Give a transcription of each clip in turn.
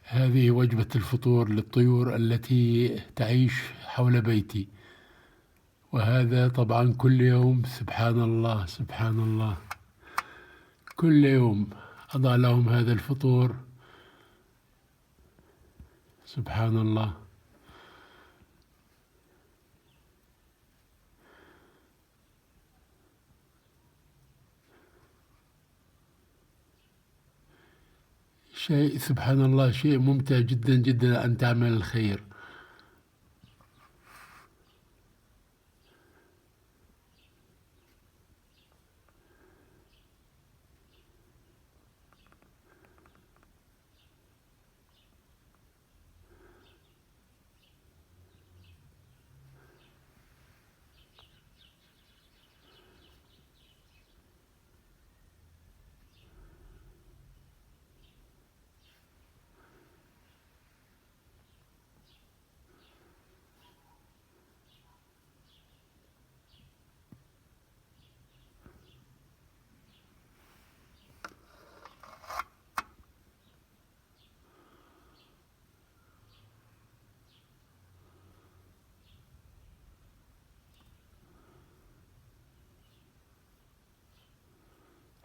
هذه وجبة الفطور للطيور التي تعيش حول بيتي، وهذا طبعا كل يوم. سبحان الله سبحان الله، كل يوم أضع لهم هذا الفطور. سبحان الله. شيء سبحان الله، شيء ممتع جدا جدا أن تعمل الخير.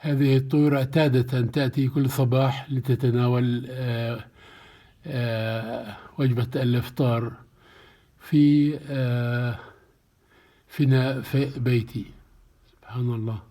هذه الطيور اعتادت أن تأتي كل صباح لتتناول وجبة الإفطار في فناء في بيتي. سبحان الله.